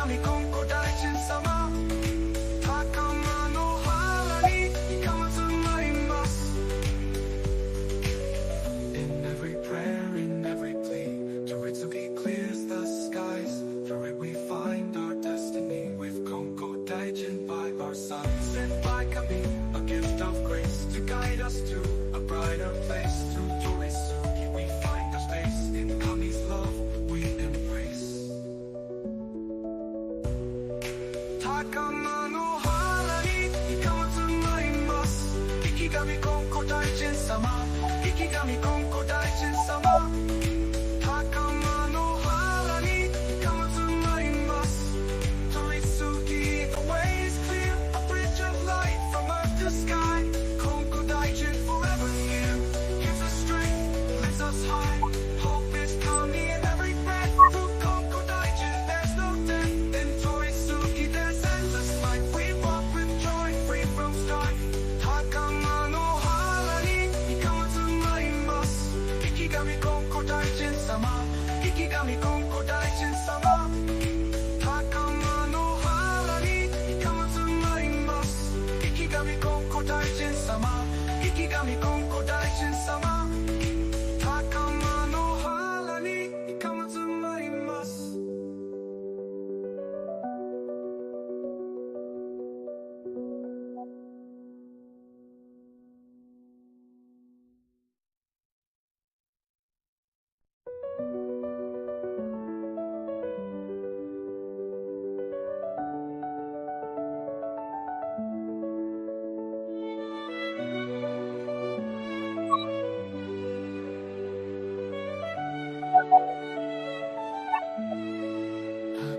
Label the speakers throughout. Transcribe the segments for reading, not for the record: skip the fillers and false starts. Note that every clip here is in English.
Speaker 1: 神金庫大臣様高間の原にいかまつまいます In every prayer, in every plea to Ritsugi clears the skies. Through it we find our destiny with Konko Daijin by our side. Sent by Kami, a gift of grace to guide us to a brighter place. Through Torisugi we find our space. In Kami's love we embrace. 高間の原にいかまつまいます。生き神金庫大臣様生き神金庫大臣様高間の原にいかまつまいます。Torisugi, the way is clear, a bridge of light from earth to sky. Konko Daijin forever near, gives us strength, lifts us high. Hope is coming in every breath. Through Konko Daijin there's no death. In Torisugi there's endless light. We walk with joy, free from strife. 高間の原にいかまつまいます。生き神金庫大臣様生き神金庫大臣様高間の原にいかまつまいます。生き神金庫大臣様生き神金庫大臣様高間の原にいかまつまいます。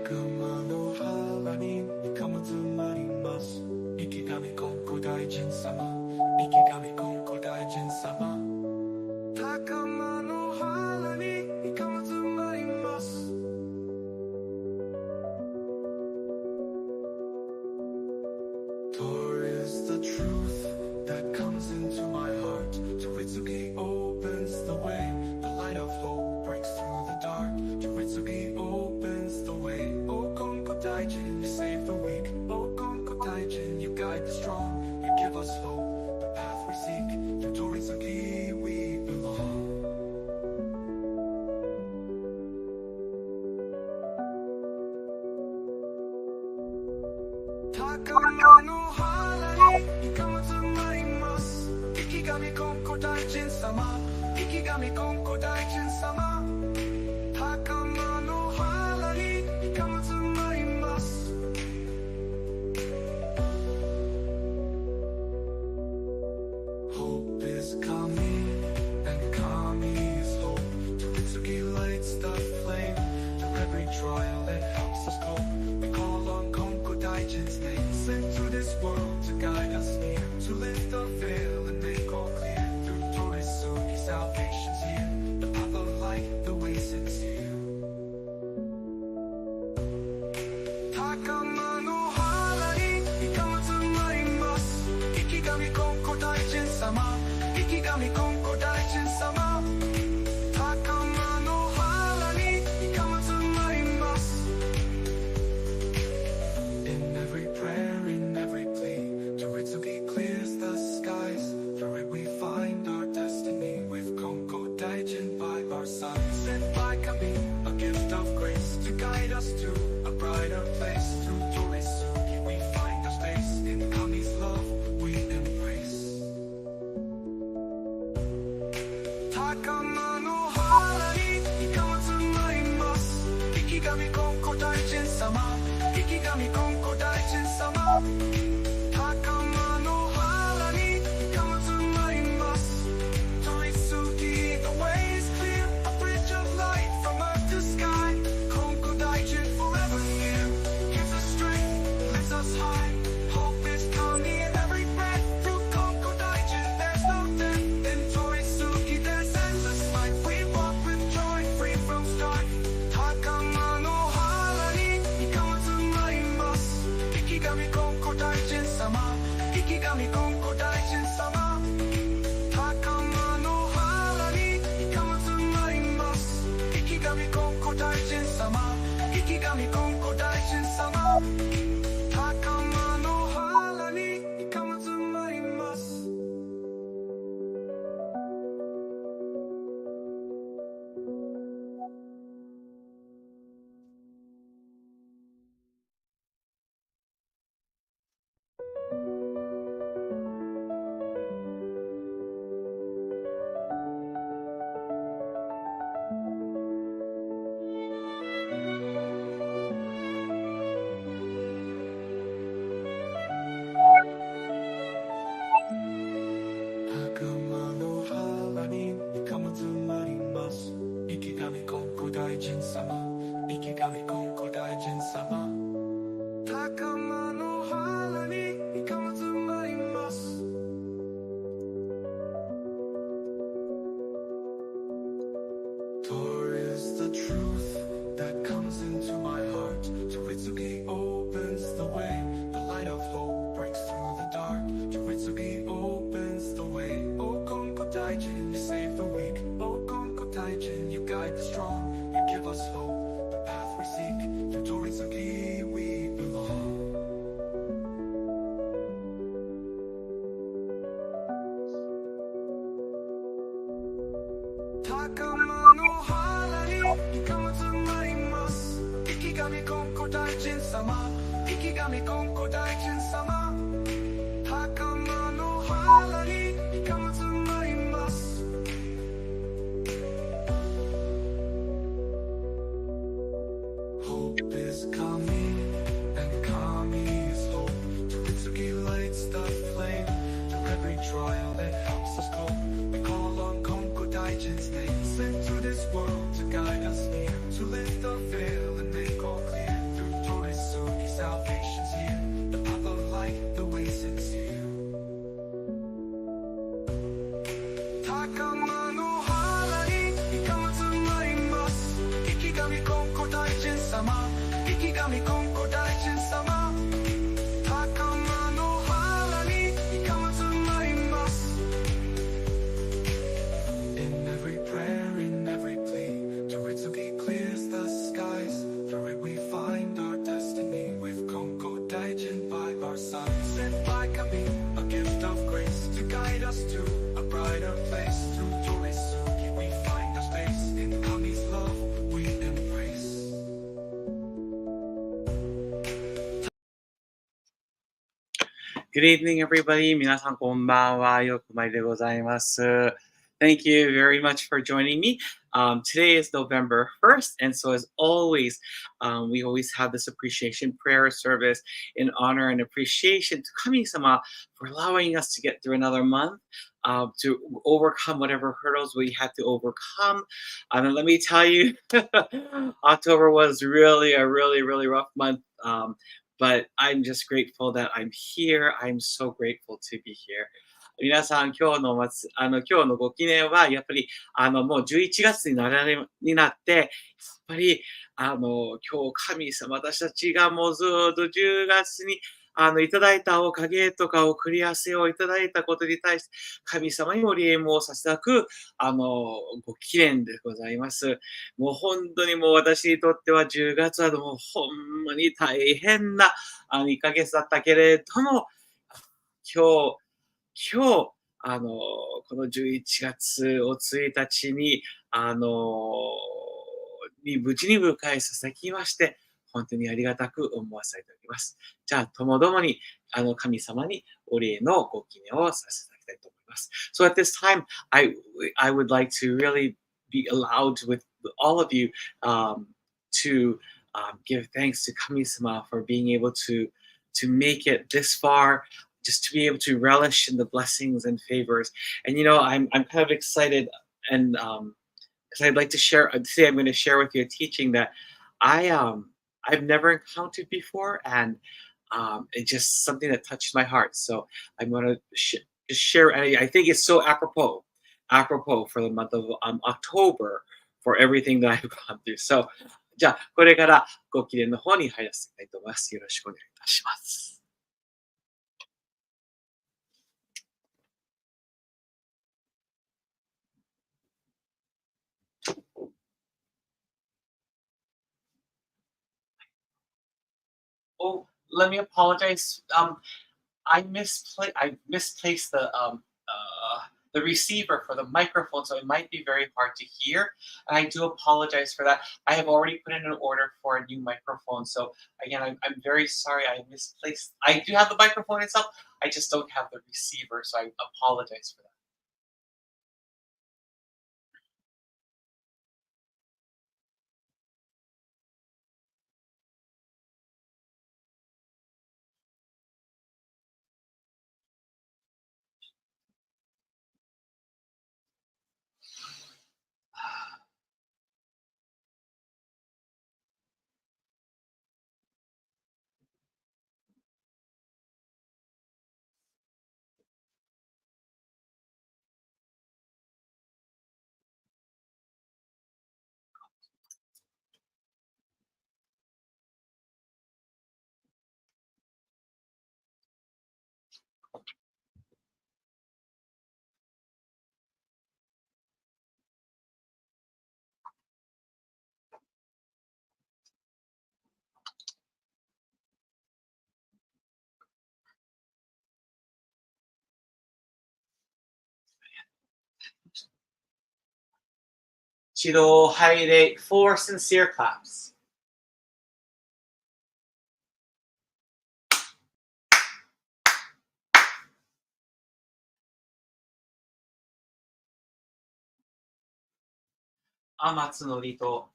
Speaker 1: 高間の原にいかまつまります。生き神金庫大臣様生き神金庫大臣様高間の原にいかまつまります。Tor is the truth that comes into my heart. Toritsugi opens the way. The light of hope breaks through the dark. Toritsugi opens the way. Oh Konko Daijin, you save the weak. Oh Konko Daijin, you guide the strong. You give us hope, the path we seek. To Toritsugi we belong. Takama no hara ni ikamatsu mairimasu. Ikigami Konko Daijin sama Ikigami Konko Daijin sama Takama no hara ni ikamatsu mairimasu. Hope is coming and Kami is hope. Toritsugi lights the flame. Through every trial it helps us cope. We call on Konko Daijin's name. Sent to this world to guide us near. To lift the veil and make all clear. Through Torisugi salvation's here. The path of light, the way sincere. Takama no hara ni ikamatsu mairimasu. Ikigami Konko Daijin sama Ikigami Konko Daijin sama Takama no hara ni ikamatsu mairimasu. In every prayer, in every plea, Toritsugi clears the skies. Through it we find our destiny with Konko Daijin by our side. Sent by Kami, a gift of grace to guide us to a brighter place. Through Torisugi we find our space. In Kami's love we embrace. Takama no hara ni ikamatsu mairimasu. Ikigami Konko Daijin sama Ikigami Konko Daijin sama Takama no hara ni ikamatsu mairimasu. Torisugi, the way is clear, a bridge of light from earth to sky. Konko Daijin forever near, gives us strength, lifts us high. Hope is coming in every breath. Through Konko Daijin there's no death. In Torisugi there's endless light. We walk with joy, free from strife. Takama no hara ni ikamatsu mairimasu. Ikigami Konko Daijin sama Ikigami Konko Daijin sama Takama no hara ni ikamatsu mairimasu. Ikigami Konko Daijin sama Ikigami Konko Daijin sama 様生き神金庫大臣様袴の腹にいかまつまいます Hope is coming and coming is hope Tsugi lights the flame to every trial that helps us cope We call on Konko Daijin's name Sent to this world to guide us near To lift the veil and make all clear Through Toritsugi salvation's here The path of light, the way sincere 袴の腹にいかまつまいます生き神金庫大臣様生き神金庫大臣様袴の腹にいかまつまいます In every prayer, in every plea Toritsugi clears the skies Through it we find our destiny With Konko Daijin by our side Sent by Kami, a gift of grace To guide us to a brighter place Through Toritsugi we find our space In Kami's love we embrace
Speaker 2: Good evening, everybody. 皆さんこんばんは。よくまいでございます。Thank you very much for joining me. Today is November 1st, and so as always, we always have this appreciation prayer service in honor and appreciation to Kami-sama for allowing us to get through another month, to overcome whatever hurdles we had to overcome. And let me tell you, October was really a really rough month. But I'm just grateful that I'm here. I'm so grateful to be here. 皆さん、今日のご記念は、やっぱり、もう11月になって、やっぱり、今日、神様、私たちがもうずっと10月に、いただいたおかげとか、送り合わせをいただいたことに対して、神様にお礼申させていただく、ご記念でございます。もう本当にもう私にとっては10月はもうほんまに大変な2ヶ月だったけれども、今日、この11月を1日に、無事に迎えさせていただきまして、本当にありがたく思わせていただきます。じゃあ、ともどもに、神様にお礼のご記念をさせていただきたいと思います。So at this time, I would like to really be allowed with all of you to give thanks to Kami-sama for being able to make it this far, just to be able to relish in the blessings and favors. And I'm kind of excited, and because I'd like to share today. I'm going to share with you a teaching that I've never encountered before, and it's just something that touched my heart. So I'm going to just share. I think it's so apropos for the month of October for everything that I've gone through. So じゃあこれからご記念の方に入らせていきたいと思います。よろしくお願いいたします。Oh, let me apologize. I misplaced the receiver for the microphone, so it might be very hard to hear. And I do apologize for that. I have already put in an order for a new microphone, so again, I'm very sorry I misplaced. I do have the microphone itself. I just don't have the receiver, so I apologize for that. Chido Haide, 4 sincere claps. 天津のりと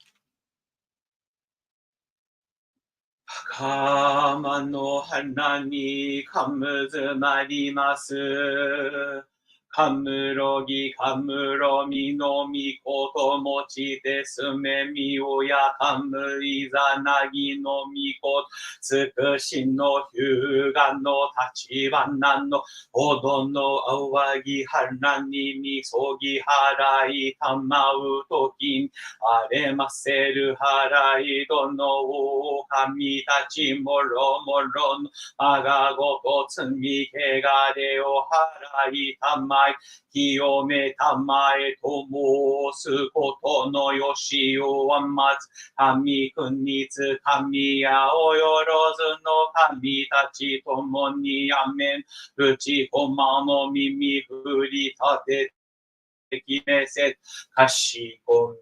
Speaker 2: 袴の花にかむずまります。かむろぎかむろみのみこともちですめみおやかむいざなぎのみこつくしのひゅうがのたちばなのほどのあわぎはらにみそぎはらいたまうときあれませる払いどの狼たちもろもろのあがごと罪けがれを払いたまい清めたまえと申すことのよしおはまつ神国つ神やおよろずの神たちともにアメンうちこまの耳振り立て決めせかしこ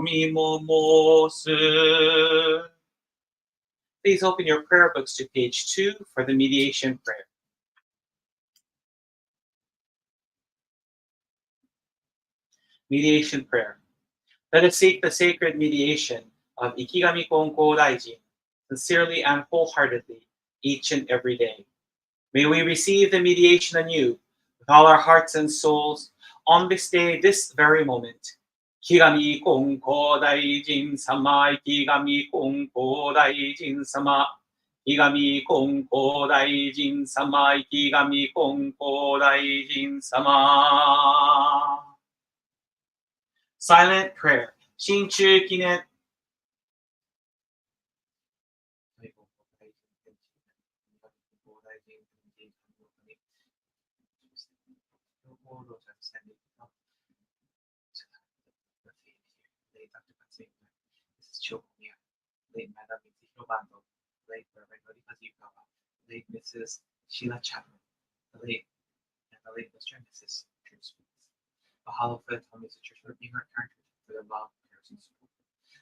Speaker 2: みも申す Please open your prayer books to page 2 for the mediation prayer. Mediation prayer. Let us seek the sacred mediation of Ikigami Konko Daijin sincerely and wholeheartedly each and every day. May we receive the mediation anew with all our hearts and souls on this day, this very moment. Ikigami Konko Daijin Sama, Ikigami Konko Daijin Sama, Ikigami Konko Daijin Sama, Ikigami Konko Daijin Sama. Silent prayer. Shinchu Kinen. Late Madam Bando, late Reverend Norika Yukawa, late Mrs. Sheila Chapman, the late Mr. and Mrs. Drew Spence. Mahalo for the Tommy's Church for being our current for their love, prayers, and support.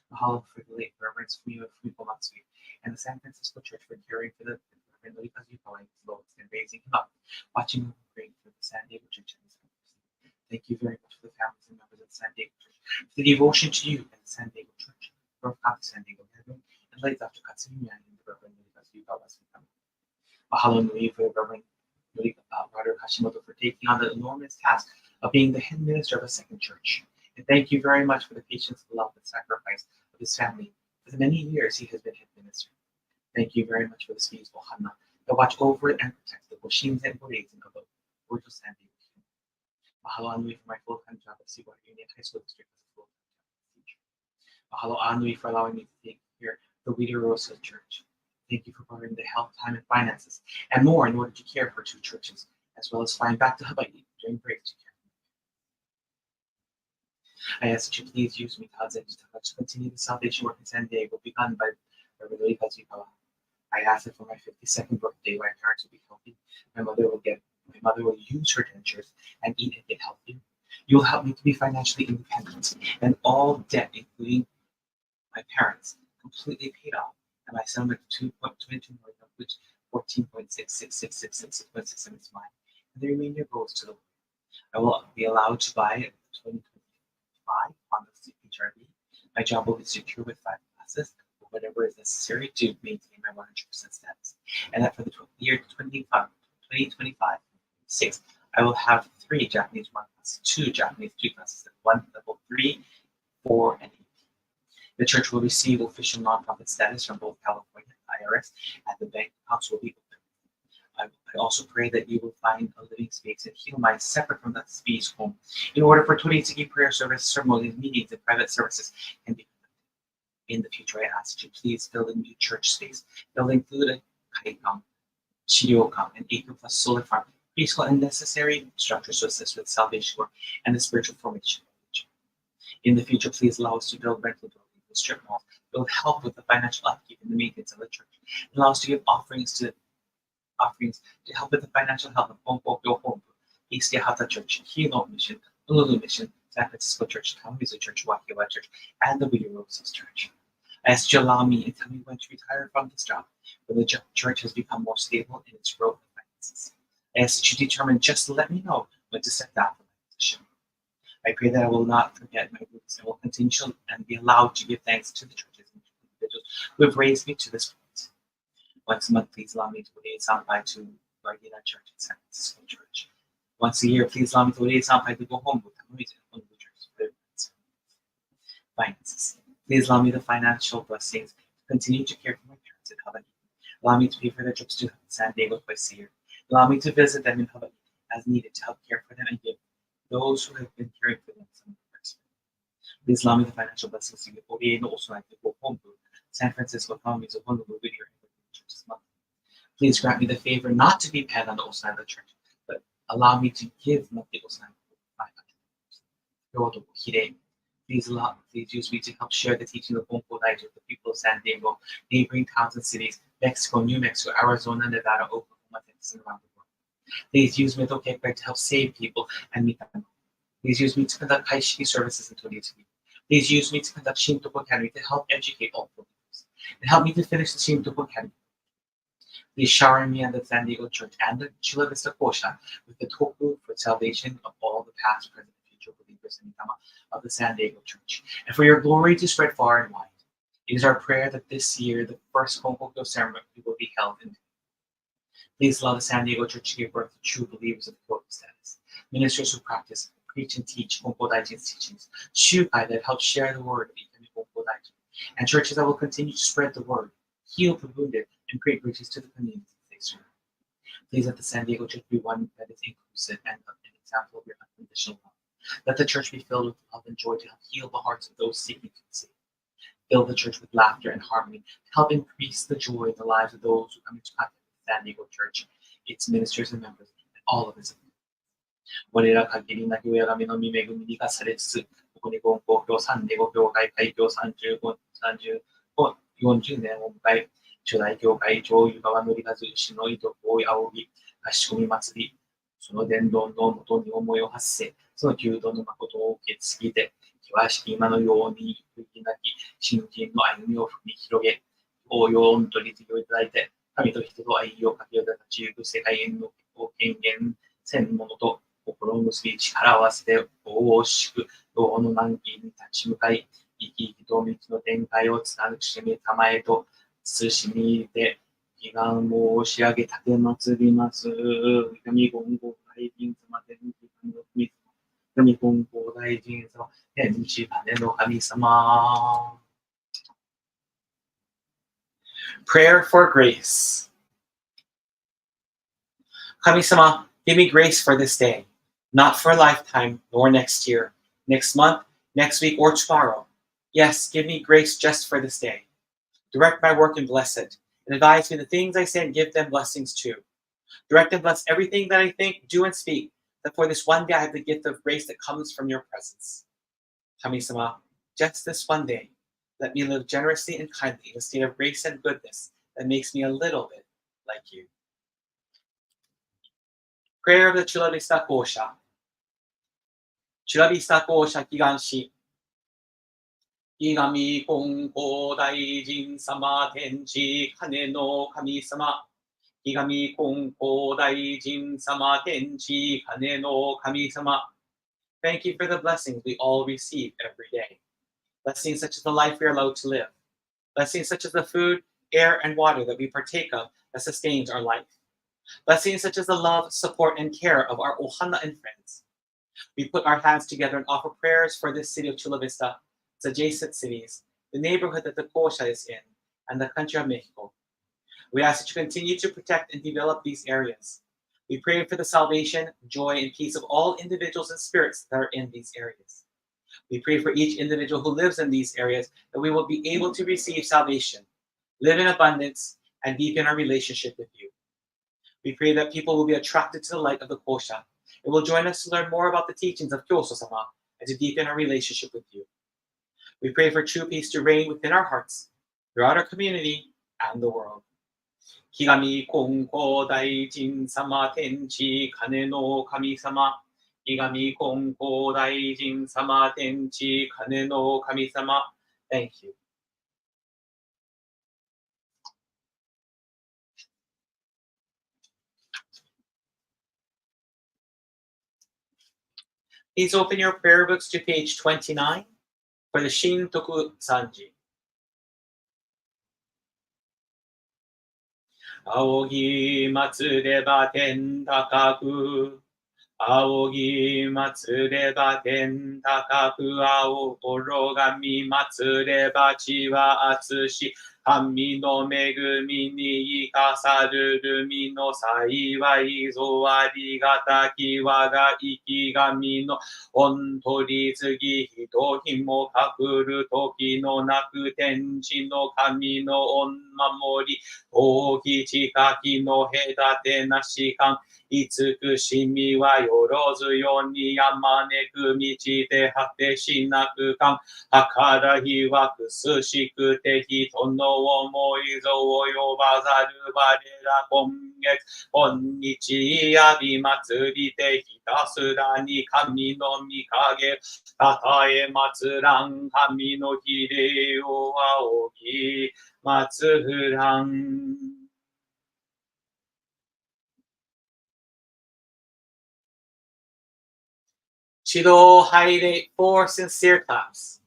Speaker 2: Mahalo for the late Reverend Fumiko Matsui and the San Francisco Church for caring for the Reverend Norika Yukawa and his loads and raising him up, watching and praying for the San Diego Church and his members. Thank you very much for the families and members of the San Diego Church, for the devotion to you and the San Diego Church, for San Diego Heaven, and late Dr. Katsuyama and the Reverend Norika Yukawa. Mahalo nui for the Reverend Brother Hashimoto for taking on the enormous task of being the head minister of a second church. And thank you very much for the patience, the love, and sacrifice of his family for the many years he has been head minister. Thank you very much for this peaceful Hanna that watch over and protect the Boshins and Boreys of the Borjo San Diego. Mahalo Anui for my full-time job at Seawater Union High School District as a full-time teacher. Mahalo Anui for allowing me to take care of the Wheater Rosa Church. Thank you for providing the health, time, and finances, and more in order to care for two churches, as well as flying back to Hawaii during breaks to care for me. I ask that you please use me to continue the salvation work in San Diego begun by Reverend Norika Yukawa. I ask that for my 52nd birthday, my parents will be healthy. My mother will use her dentures and eat and get healthy. You will help me to be financially independent, and all debt, including my parents, completely paid off. And my son with 2.22 million, of which 14.666666.67 is mine, and the remainder goes to the Lord. I will be allowed to buy a 2025 Honda CHRV. My job will be secure with 5 classes, or whatever is necessary to maintain my 100% status. And that for the year 2025-6, I will have 3 Japanese 1 classes, 2 Japanese 2 classes, and 1 level 3, 4, and 8. The church will receive official nonprofit status from both California IRS, and the bank accounts will be open. I also pray that you will find a living space and heal mind separate from that space home, in order for Toritsuki prayer service, ceremonies, meetings, and private services can be conducted. In the future, I ask that you please build a new church space, building food and kaikan, shiryokan, and acre plus solar farm, peaceful and necessary structures to assist with salvation work and the spiritual formation of the church. In the future, please allow us to build rental buildings and strip malls that will help with the financial upkeep and the maintenance of the church, and allow us to give offerings to help with the financial health of Honpokyo Honpu, East Yahata Church, Hilo Mission, Honolulu Mission, San Francisco Church, Kamuzu Church, Wakiwa Church, and the Wheater Roses Church. I ask you to allow me and tell me when to retire from this job, when the church has become more stable in its growth and finances. I ask that you determine just to let me know when to step down from my position. I pray that I will not forget my roots and will continue and be allowed to give thanks to the churches and individuals who have raised me to this point. Once a month, please allow me to lead sampai to Guardian Church in San Francisco Church. Once a year, please allow me to lead sampai to go home with the church for their finances. Please allow me the financial blessings to continue to care for my parents in Hawaii. Allow me to pay for their trips to San Diego twice a year. Allow me to visit them in Hawaii as needed to help care for them and give those who have been caring for them some respect. Please allow me the financial blessings to give ODA and also like to go home to San Francisco County of Honolulu with your church's month. Please grant me the favor not to be paid on the Osana Church, but allow me to give monthly Osana $500. Please use me to help share the teaching of Bonko Daiji with the people of San Diego, neighboring towns and cities, Mexico, New Mexico, Arizona, Nevada, Oklahoma, Texas, and around the world. Please use me to help save people and meet them. Please use me to conduct Kaishiki services in Todayuki. Please use me to conduct Shintoku Academy to help educate all believers. And help me to finish the Shintoku Academy. Please shower me and the San Diego Church and the Chula Vista Kosha with the toku for salvation of all the past, present, and future believers in Itama of the San Diego Church, and for your glory to spread far and wide. It is our prayer that this year the first Konkokyo ceremony will be held in. Please allow the San Diego Church to give birth to true believers of Kyoto status, ministers who practice, preach, and teach Bonko Daijin's teachings, Shukai that help share the word of Ikami Bonko Daijin, and churches that will continue to spread the word, heal the wounded, and create bridges to the communities they serve. Please let the San Diego Church be one that is inclusive and an example of your unconditional love. Let the church be filled with love and joy to help heal the hearts of those seeking to be saved. Fill the church with laughter and harmony to help increase the joy in the lives of those who come into contact with the San Diego Church, its ministers and members, and all of its affiliates. 我ら限りなき親神の御恵みに生かされつつ、ここに本校教三年後教会開教35、35、40年を迎え、初代教会上湯川のりがず牛の糸を仰ぎ、貸し込み祭り、その伝道のもとに思いを発せ、その弓道の誠を受け継ぎて、険しき今のように不義なき新人の歩みを踏み広げ、応用と律儀をいただいて、神と人と愛をかけよ立ち行く世界への権限せんものと、心を結び力を合わせて大しく道の難儀に立ち向かい、生き生きと道の展開を貫くしめたまえと、慎みで祈願申し上げ立て祭ります。神言語大臣様天地金の神様。神言語大臣様天地金の神様。Prayer for grace. 神様, give me grace for this day, not for a lifetime, nor next year, next month, next week, or tomorrow. Yes, give me grace just for this day. Direct my work and bless it, and advise me the things I say and give them blessings too. Direct and bless everything that I think, do, and speak, that for this one day I have the gift of grace that comes from your presence. Kami-sama, just this one day, let me live generously and kindly in a state of grace and goodness that makes me a little bit like you. Prayer of the Chula Vista Kosha. Chula Vista Kosha Kiganshi. Igami Kongo Daijin Sama Tenchi Kane no Kami Sama. Igami Kongo Daijin Sama Tenchi Kane no Kami Sama. Thank you for the blessings we all receive every day. Blessings such as the life we are allowed to live. Blessings such as the food, air, and water that we partake of that sustains our life. Blessings such as the love, support, and care of our ohana and friends. We put our hands together and offer prayers for this city of Chula Vista, its adjacent cities, the neighborhood that the Kosha is in, and the country of Mexico. We ask that you continue to protect and develop these areas. We pray for the salvation, joy, and peace of all individuals and spirits that are in these areas. We pray for each individual who lives in these areas that we will be able to receive salvation, live in abundance, and deepen our relationship with you. We pray that people will be attracted to the light of the Kosha and will join us to learn more about the teachings of Kyoso-sama and to deepen our relationship with you. We pray for true peace to reign within our hearts, throughout our community, and the world. Higami Kongo Daijin Sama Tenchi Kane no Kami Sama. Higami Kongo Daijin Sama Tenchi Kane no Kami Sama. Thank you. Please open your prayer books to page 29 for the Shintoku Sanji. 仰ぎ祭れば天高く、仰ぎ祭れば天高く、仰み祭れば地は厚し、神の恵みに生かさるるみの幸いぞありがたき我が生き神の御取り次ぎ人ひもかくる時のなく天地の神の御守り大き近きの隔てなしかん慈しみはよろずよにあまねく道で果てしなくかんはからひわくすしくて人の思いぞを呼ばざる我ら今月あび祭りてひたすらに神の御影たたえ祭らん神の比例を仰ぎ祭らん指導拝礼 for sincere claps.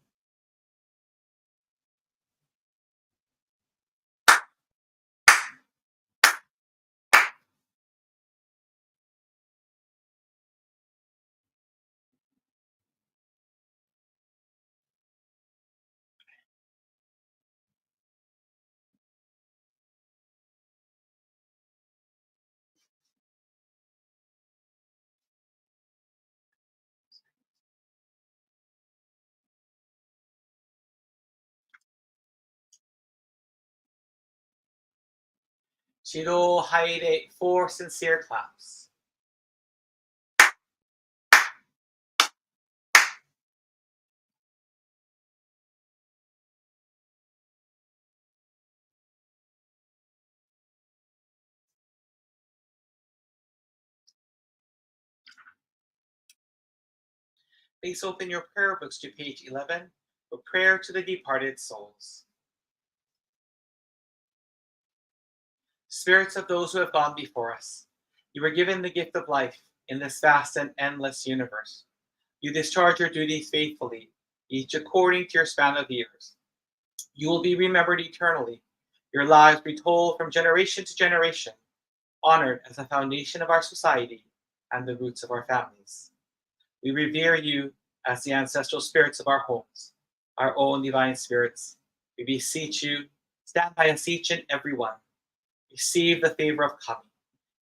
Speaker 2: Shiro Haire 4 sincere claps. Please open your prayer books to page 11 for prayer to the departed souls. Spirits of those who have gone before us, you were given the gift of life in this vast and endless universe. You discharge your duties faithfully, each according to your span of years. You will be remembered eternally, your lives retold from generation to generation, honored as the foundation of our society and the roots of our families. We revere you as the ancestral spirits of our homes, our own divine spirits. We beseech you, stand by us each and every one. Receive the favor of coming,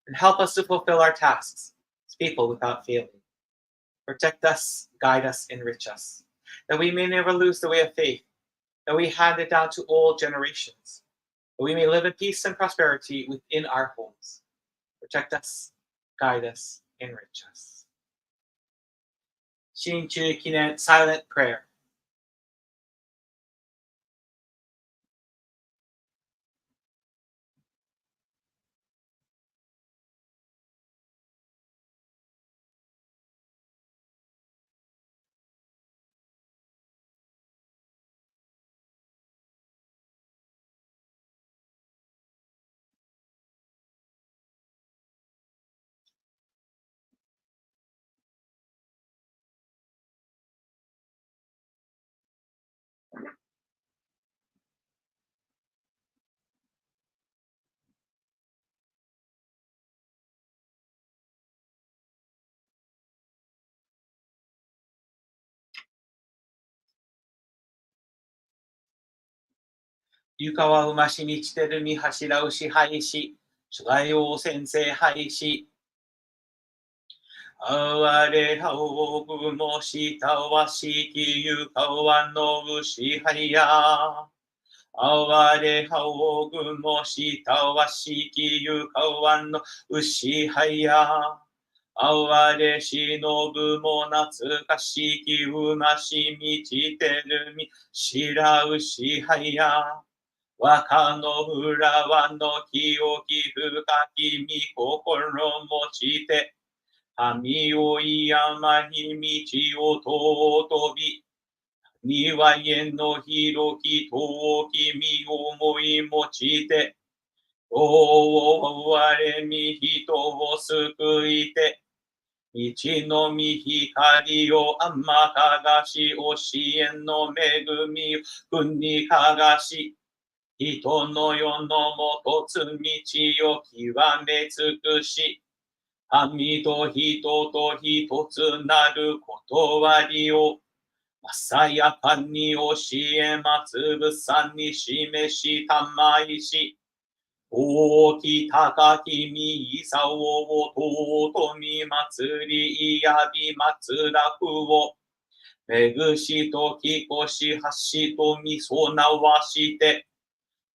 Speaker 2: and help us to fulfill our tasks as people without failing. Protect us, guide us, enrich us, that we may never lose the way of faith, that we hand it down to all generations, that we may live in peace and prosperity within our homes. Protect us, guide us, enrich us. Shinchu Kinen Silent Prayer. Yuka wa umashi ni chiteru mi hashira ushi haishi, shugai o sensei haishi. 哀れはおぐもしたわしきゆかわのうしはや。哀れはおぐもしたわしきゆかわのうしはや。哀れしのぶも懐かしきうましみちてるみしらうしはや。若の浦和の清き深きみ心もちて。神を山に道を尊び、庭への広き遠き身思い持ちて、我に人を救いて、道の御光をあまかがし、教えの恵みを君にかがし、人の世のもとつ道を極め尽くし、神と人と一つなる断りを、まさやかに教えまつぶさに示したまいし、大き高きみいさおを尊み祭りいやび祭らくを、めぐしときこし橋とみそなわして、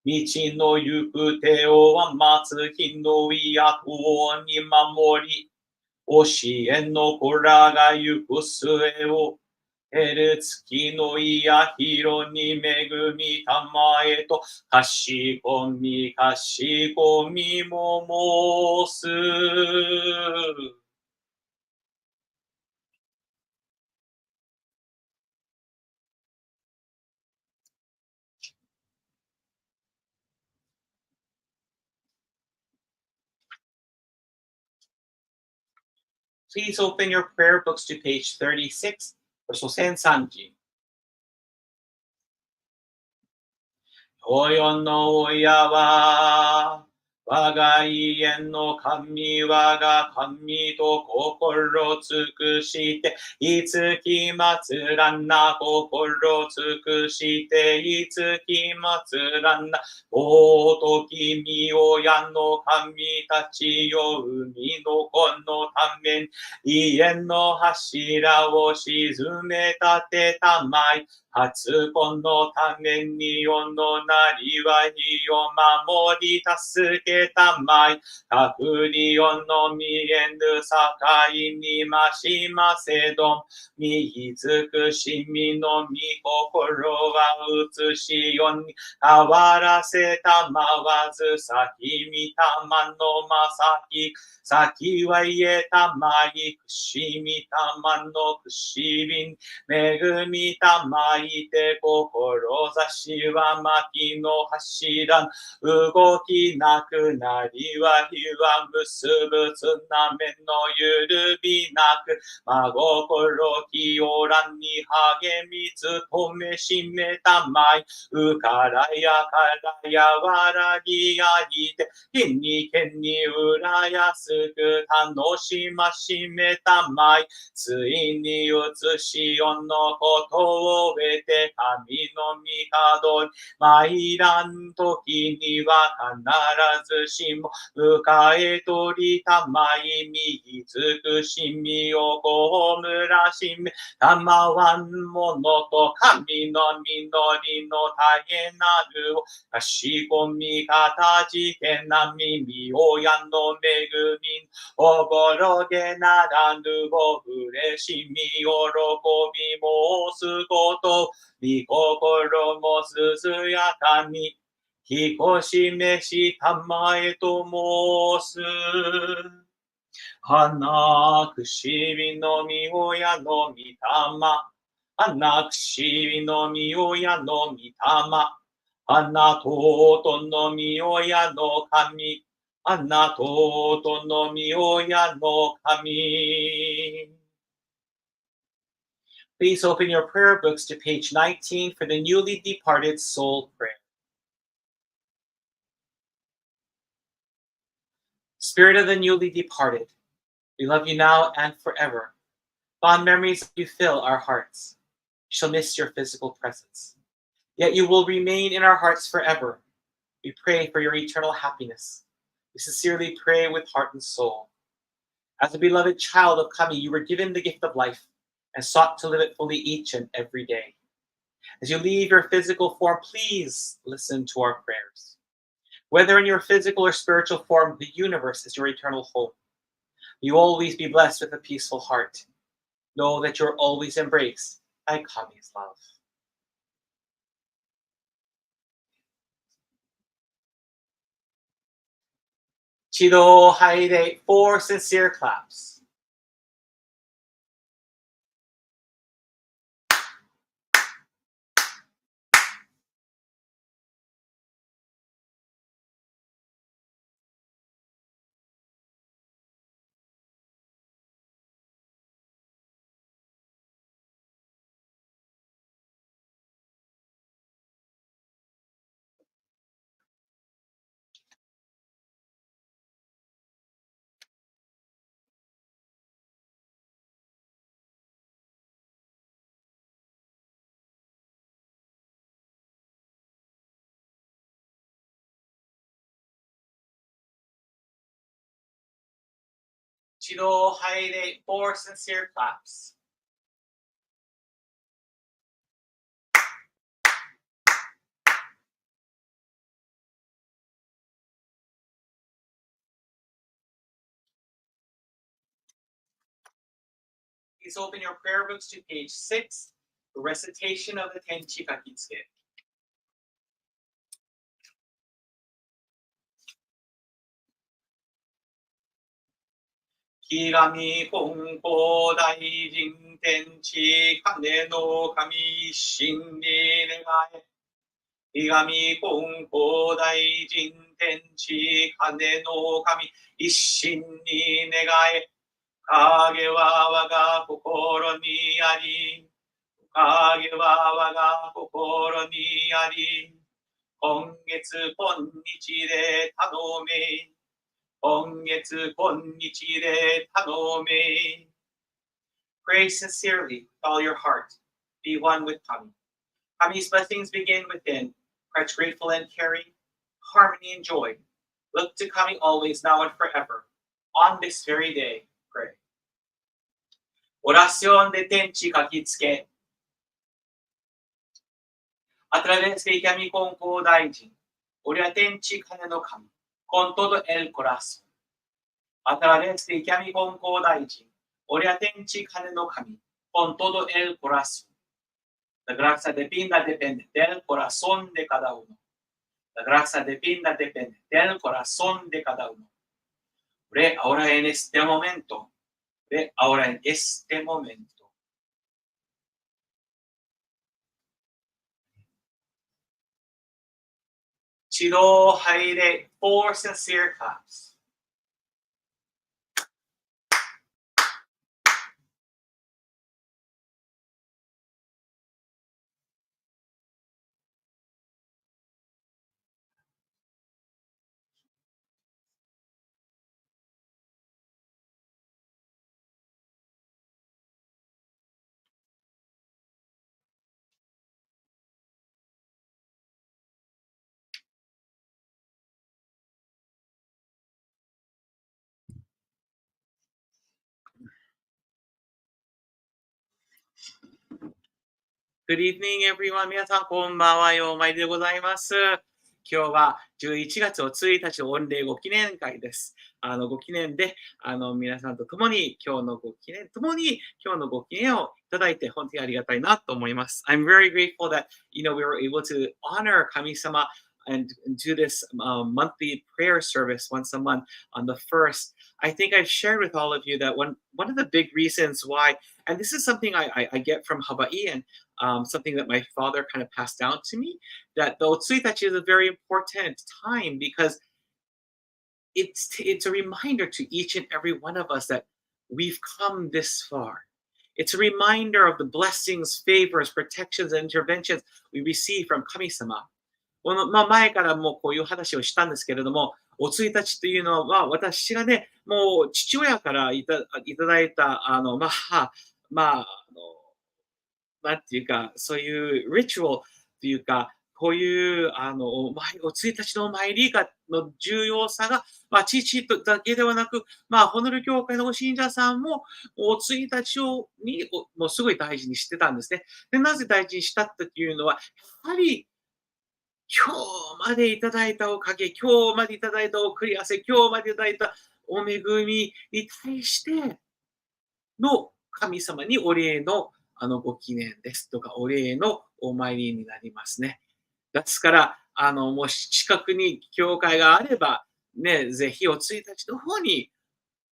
Speaker 2: 道の行く手をは待つ日のいやとに守り、教えの子らが行く末を、得る月のいや広に恵みたまえと、かしこみかしこみも申す。Please open your prayer books to page 36, 書線30。およの親は、我が家の神我が神と心尽くして、いつき祭らんな心尽くして、いつき祭らんな尊きみ親の神たちよ、海の子のために家の柱を沈め立てたまい、初子のために世のなりわいを守り助けたまい、隠り世の見えぬ境にましませど、見尽くしみの御心は映しよに変わらせたまわず、先見たまのまさき、先は言えたまい、くしみたまのくしびん、恵みたまいて志は薪の柱、動きなくなりは火は結ぶつなめのゆるびなく、真心清らんに励み努めしめたまい、うからやからやわらぎやいて、日にけにうらやすく楽しましめたまい、ついに移し世のことを得て神の御門に参らん時には必ずしも迎え取りたまい、右尽くしみをこむらしめたまわんものと、神の実りの絶えなるをかしこみかたじけなみみ親の恵みおぼろげならぬを嬉しみ喜び申すこと御心もすずやかにひこしめしたまえと申す。花くしびのみ親の御霊、花くしびのみ親の御霊、花とうとのみ親の神、花とうとのみ親の神。Please open your prayer books to page 19 for the newly departed soul prayer. Spirit of the newly departed, we love you now and forever. Fond memories of you fill our hearts. We shall miss your physical presence. Yet you will remain in our hearts forever. We pray for your eternal happiness. We sincerely pray with heart and soul. As a beloved child of Kami, you were given the gift of life and sought to live it fully each and every day. As you leave your physical form, please listen to our prayers. Whether in your physical or spiritual form, the universe is your eternal home. You always be blessed with a peaceful heart. Know that you're always embraced by Kami's love. Chido Haide, 4 sincere claps. 一度入れ for sincere claps. Please open your prayer books to page 6, the recitation of the Tenchi Kakitsuke. 木神金光大臣天地金の神一心に願え。木神金光大臣天地金の神一心に願え。影は我が心にあり。影は我が心にあり。今月今日で頼め。今月今日で頼め。Pray sincerely with all your heart. Be one with Kami. Kami's blessings begin within. Crouch grateful and caring, harmony and joy. Look to Kami always, now and forever. On this very day, pray. Oración de Tenchi Kakitsuke. A través de Kami Konko Daijin, Oria Tenchi Kane no Kami, con todo el corazón. A través de Kami Konko Daijin, Oria Tenchi Kane no Kami, con todo el corazón. La gracia depende del corazón de cada uno. La gracia depende del corazón de cada uno. Ore ahora en este momento. Ore ahora en este momento. Chido haire 4 sincere claps. Good evening, everyone. 皆さん、こんばんは。ようまいでございます。今日は11月1日御礼ご記念会です。ご記念で、皆さんと共に今日のご記念をいただいて、本当にありがたいなと思います。I'm very grateful that, we were able to honor 神様 and do this monthly prayer service once a month on the 1st. I think I've shared with all of you that one of the big reasons why, and this is something I get from Hawaii and something that my father kind of passed down to me, that the Otsuitachi is a very important time because it's a reminder to each and every one of us that we've come this far. It's a reminder of the blessings, favors, protections, and interventions we receive from Kami-sama. 前からもこういう話をしたんですけれども、おついたちというのは私がね、もう父親からいただいた、なんていうか、そういうリチュアルというか、こういう、おついたちのお参りの重要さが、父だけではなく、ホノルル教会のご信者さんも、おついたちに、もうすごい大事にしてたんですね。で、なぜ大事にしたっていうのは、やはり、今日までいただいたおかげ、今日までいただいた送り合わせ、今日までいただいたお恵みに対しての神様にお礼のご記念ですとか、お礼のお参りになりますね。ですから、もし近くに教会があれば、ね、ぜひおついたちの方に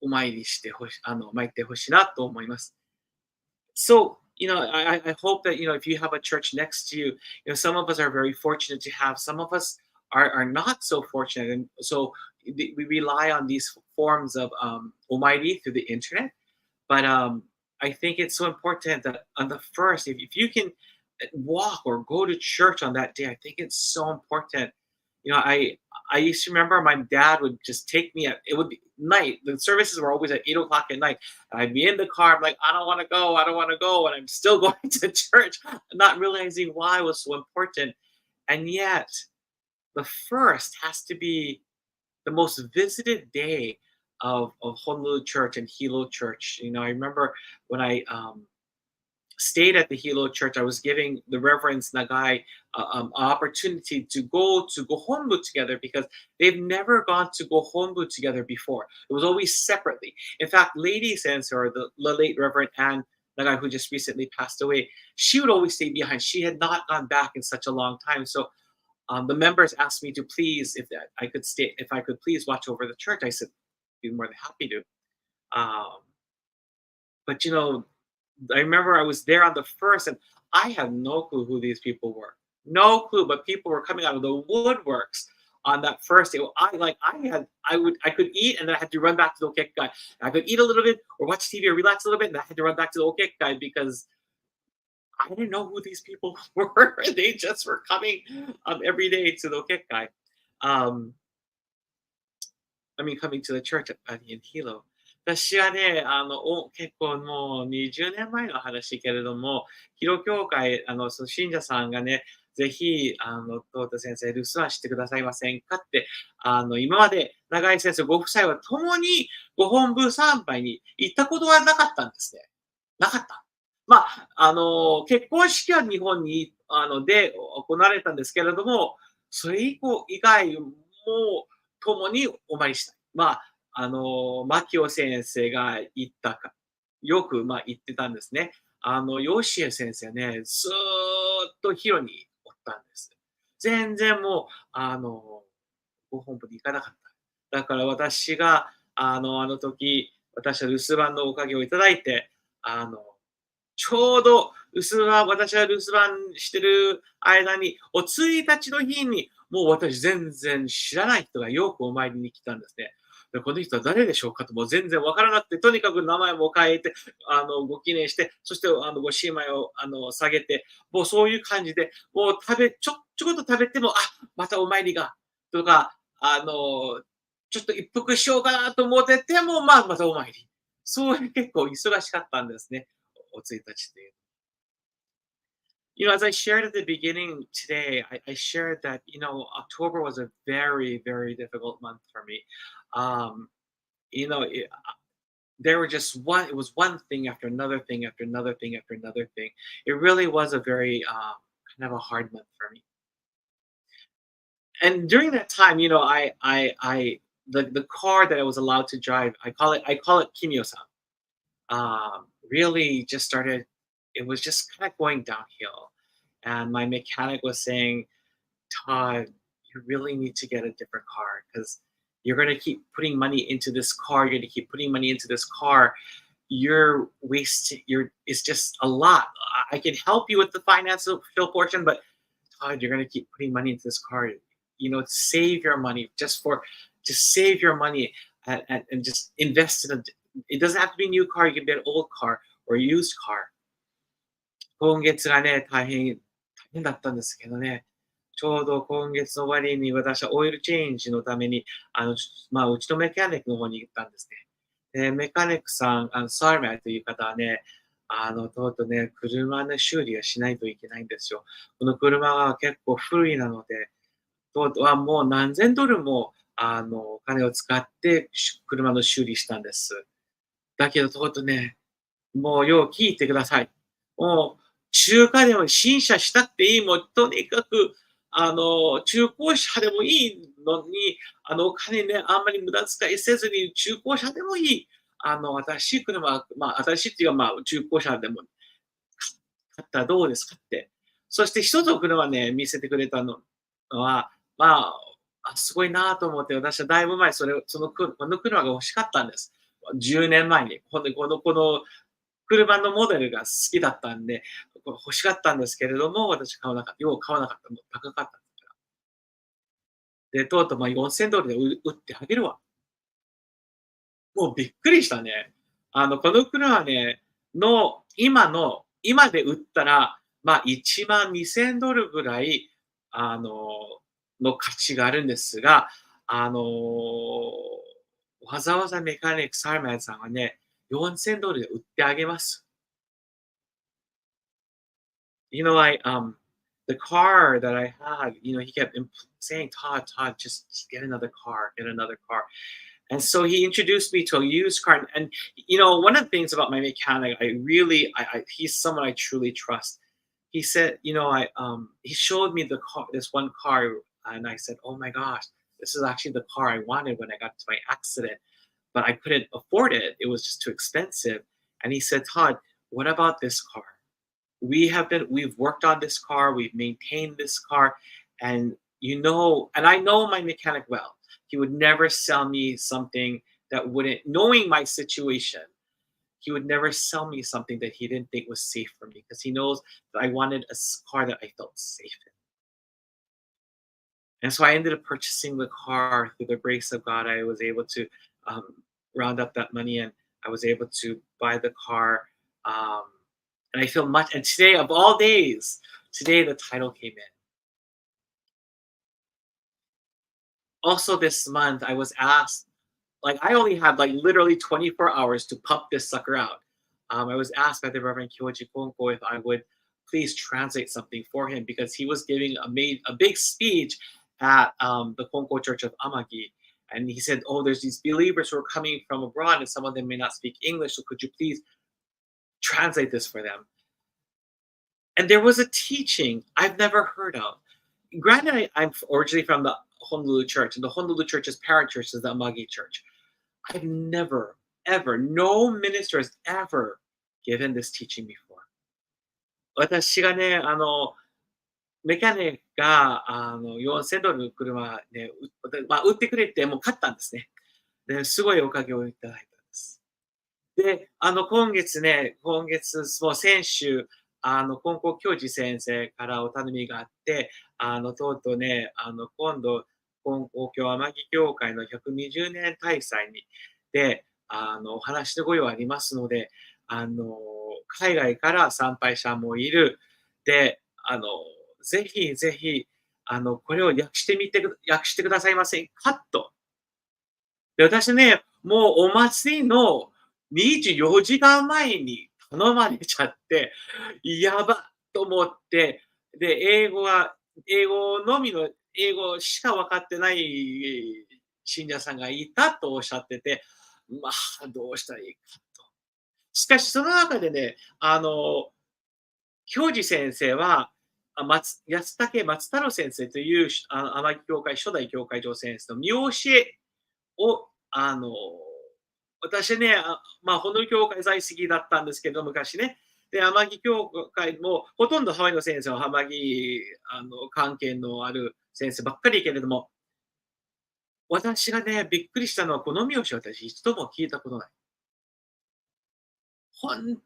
Speaker 2: お参りしてほし、参ってほしいなと思います。So, I hope that, if you have a church next to you, some of us are very fortunate to have, some of us are not so fortunate. And so we rely on these forms of omairi through the internet. But I think it's so important that on the 1st, if you can walk or go to church on that day, I think it's so important. I used to remember my dad would just take me it would be night. The services were always at 8 o'clock at night. I'd be in the car. I'm like, I don't want to go. And I'm still going to church, not realizing why it was so important. And yet the 1st has to be the most visited day of Honolulu Church and Hilo Church. I remember when I stayed at the Hilo Church, I was giving the Reverends Nagai an opportunity to go to Gohonbu together because they've never gone to Gohonbu together before. It was always separately. In fact, Lady Sensor, the late Reverend Anne Nagai, who just recently passed away, she would always stay behind. She had not gone back in such a long time. So the members asked me to please, if I could please watch over the church. I said, be more than happy to. Um, but I remember I was there on the first, and I had no clue who these people were. No clue, but people were coming out of the woodworks on that first day. I could eat, and then I had to run back to the okekai. I could eat a little bit or watch TV or relax a little bit, and I had to run back to the okekai because I didn't know who these people were. They just were coming every day to the okekai. Um, coming to the church in Hilo. 私はね、結構もう20年前の話けれども、ヒロ教会、その信者さんがね、ぜひ、トータ先生、留守はしてくださいませんかって、今まで長井先生ご夫妻は共にご本部参拝に行ったことはなかったんですね。なかった。まあ、結婚式は日本に、で行われたんですけれども、それ以外も共にお参りしたい。牧雄先生が言ったか、よく、言ってたんですね。ヨシエ先生ね、ずーっとヒロにおったんです。全然もう、ご本部に行かなかった。だから私が、あの時、私は留守番のおかげをいただいて、ちょうど私は留守番してる間に、お1日の日に、もう私全然知らない人がよくお参りに来たんですね。でこの人は誰でしょうかともう全然わからなくて、とにかく名前も変えて、ご記念して、そしてご神米を下げて、もうそういう感じで、もうちょこっと食べても、またお参りが、とか、ちょっと一服しようかなと思ってても、またお参り。そういう結構忙しかったんですね。お1日っていう。As I shared at the beginning today, I shared that, October was a very, very difficult month for me. Um, you know, it, there were it was one thing after another thing after another thing after another thing. It really was a very, kind of a hard month for me. And during that time, the car that I was allowed to drive, I call it Kimio-san, really just started, it was just kind of going downhill. And my mechanic was saying, Todd, you really need to get a different car because you're going to keep putting money into this car. You're going to keep putting money into this car. You're wasting, it's just a lot. I can help you with the financial portion, but Todd, you're going to keep putting money into this car. Save your money just save your money and just invest in it doesn't have to be a new car. You can be an old car or a used car. 今月がね、大変だったんですけどね。ちょうど今月の終わりに私はオイルチェンジのために、うちのメカニックの方に行ったんですね。で、メカニックさん、サーマーという方はね、とうとうね、車の修理をしないといけないんですよ。この車は結構古いなので、とうとうはもう何千ドルも、お金を使って車の修理したんです。だけど、とうとうね、もうよう聞いてください。もう、中華でも新車したっていい、もうとにかく、中古車でもいいのに、お金ね、あんまり無駄遣いせずに中古車でもいい。新しい車、新しいっていうか、中古車でも買ったらどうですかって。そして一つの車ね、見せてくれたのは、すごいなと思って、私はだいぶ前、この車が欲しかったんです。10年前に。ほんで、この車のモデルが好きだったんで、欲しかったんですけれども、私買わなかった。よう買わなかった。もう高かったから。で、とうとう$4000で売ってあげるわ。もうびっくりしたね。この車ね、今で売ったら、$12,000ぐらい、の価値があるんですが、わざわざメカニックサーマンさんはね、$4000で売ってあげます。The car that I had, he kept saying, Todd, just get another car, get another car. And so he introduced me to a used car. And one of the things about my mechanic, he's someone I truly trust. He said, he showed me this one car, and I said, oh my gosh, this is actually the car I wanted when I got to my accident, but I couldn't afford it. It was just too expensive. And he said, Todd, what about this car? We've worked on this car, we've maintained this car, and and I know my mechanic well. He would never sell me something that wouldn't, knowing my situation, he would never sell me something that he didn't think was safe for me, because he knows that I wanted a car that I felt safe in. And so I ended up purchasing the car through the grace of God. I was able to um, round up that money, and I was able to buy the car. Um, and I feel much, and today, of all days, today the title came in. Also, this month, I was asked, like, I only had like literally 24 hours to pump this sucker out. I was asked by the Reverend Kyoji Konko if I would please translate something for him, because he was giving a big speech at the Konko Church of Amagi. And he said, oh, there's these believers who are coming from abroad, and some of them may not speak English, so could you please translate this for them? And there was a teaching I've never heard of. Granted, I'm originally from the Honolulu church, and the Honolulu church's parent church is the Amagi church. I've never, ever, no minister has ever given this teaching before. 私がね、メカニックが$4000の車ね、売ってくれて、もう買ったんですね。で、すごいおかげをいただいたんです。で、もう先週、金光教授先生からお頼みがあって、とうとうね、今度、金光教天城教会の120年大祭で、お話のご用ありますので、海外から参拝者もいる。で、ぜひぜひ、これを訳してくださいませんかと。で、私ね、もうお祭りの24時間前に頼まれちゃって、やばと思って、で、英語しか分かってない信者さんがいたとおっしゃってて、まあ、どうしたらいいかと。しかし、その中でね、教授先生は、安武松太郎先生という、天城教会、初代教会長先生の見教えを、私ね、ホノル教会在籍だったんですけど、昔ね。で、天城教会も、ほとんどハワイの先生は天城、関係のある先生ばっかりけれども、私がね、びっくりしたのは、この見教えを私一度も聞いたことない。本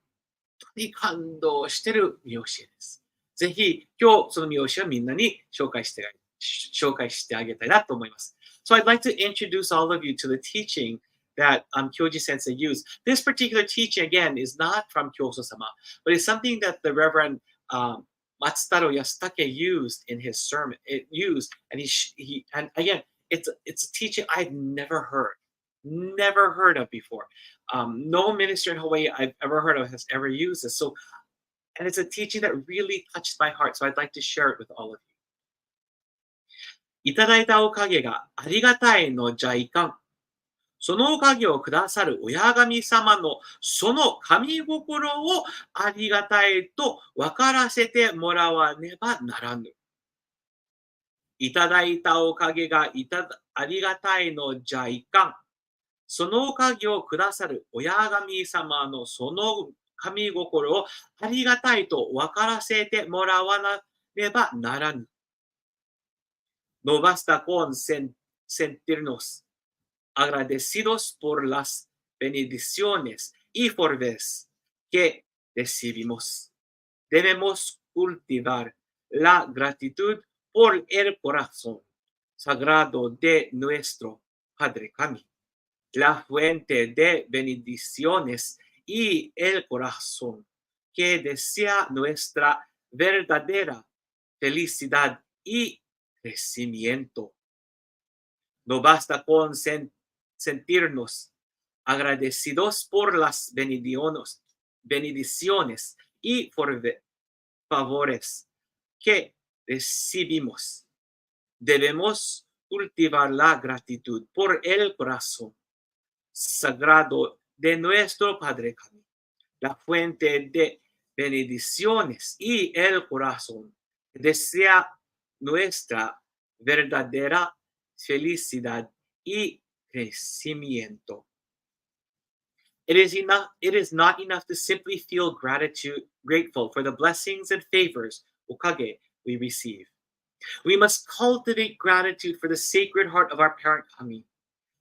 Speaker 2: 当に感動してる見教えです。ぜひ、今日その見教えをみんなに紹介してあげたいなと思います。So I'd like to introduce all of you to the teaching that Kyoji Sensei used. This particular teaching, again, is not from Kyoso-sama, but it's something that the Reverend Matsutaro Yasutake used in his sermon. And again, it's a teaching I've never heard of before. No minister in Hawaii I've ever heard of has ever used this. So, and it's a teaching that really touched my heart. So I'd like to share it with all of you. いただいたおかげがありがたいのじゃいかん。そのおかげをくださる親神様のその神心をありがたいと分からせてもらわねばならぬ。いただいたおかげがありがたいのじゃいかん。そのおかげをくださる親神様のその神心をありがたいと分からせてもらわなければならぬ。No basta con sentirnos agradecidos por las bendiciones y favores que recibimos. Debemos cultivar la gratitud por el corazón sagrado de nuestro Padre Kami, la fuente de bendiciones y el corazón que desea nuestra verdadera felicidad y crecimiento. No basta con sentirnos agradecidos por las bendiciones y favores que recibimos. Debemos cultivar la gratitud por el corazón sagrado de nuestro Padre Kami, la fuente de bendiciones y el corazón desea nuestra verdadera felicidad y crecimiento. It is not enough to simply feel grateful for the blessings and favors, okage, we receive. We must cultivate gratitude for the sacred heart of our parent Kami,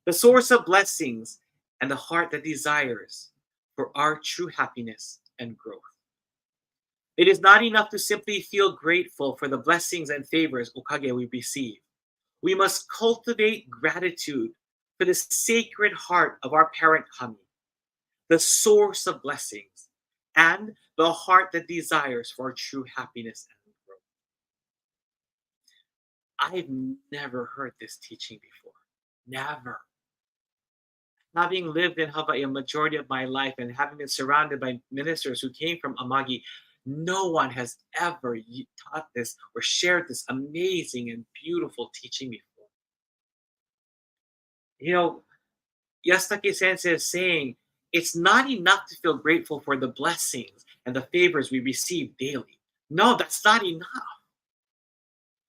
Speaker 2: the source of blessings and the heart that desires for our true happiness and growth. It is not enough to simply feel grateful for the blessings and favors, okage, we receive. We must cultivate gratitude for the sacred heart of our parent Kami, the source of blessings, and the heart that desires for our true happiness and growth. I've never heard this teaching before. Never. Having lived in Hawaii a majority of my life and having been surrounded by ministers who came from Amagi, no one has ever taught this or shared this amazing and beautiful teaching before. You know, Yasutake Sensei is saying it's not enough to feel grateful for the blessings and the favors we receive daily. No, that's not enough.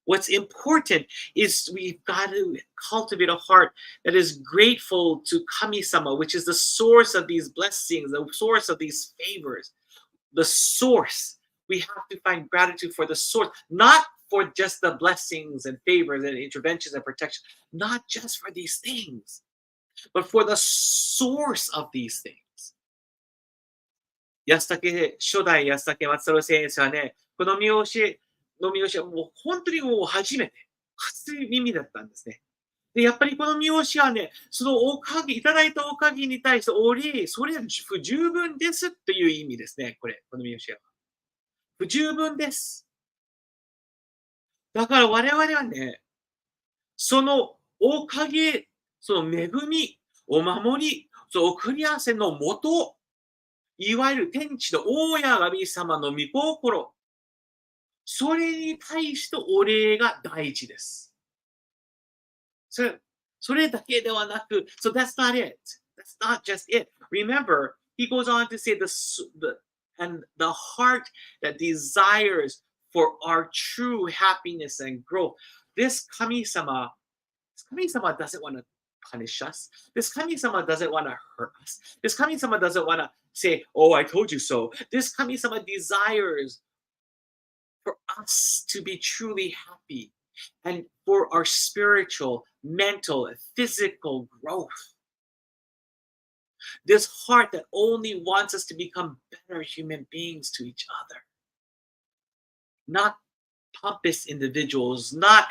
Speaker 2: What's important is we've got to cultivate a heart that is grateful to Kami-sama, which is the source of these blessings, the source of these favors. The source. We have to find gratitude for the source, not for just the blessings and favors and interventions and protection, not just for these things, but for the source of these things. 初代安武松太郎先生はね、この見教えはもう本当にもう初めて、初耳だったんですね。で、やっぱりこの見教えはね、そのおかげ、いただいたおかげに対してお礼、それは不十分ですっていう意味ですね、この見教えは。不十分です。だから我々はね、そのおかげ、その恵み、お守り、その送り合わせのもと、いわゆる天地の大家神様の御心、それに対してお礼が大事です。それだけではなく、so that's not it. That's not just it. Remember, he goes on to say and the heart that desires for our true happiness and growth. This Kami-sama doesn't want to punish us. This Kami-sama doesn't want to hurt us. This Kami-sama doesn't want to say, oh, I told you so. This Kami-sama desires for us to be truly happy and for our spiritual, mental, and physical growth. This heart that only wants us to become better human beings to each other. Not pompous individuals, not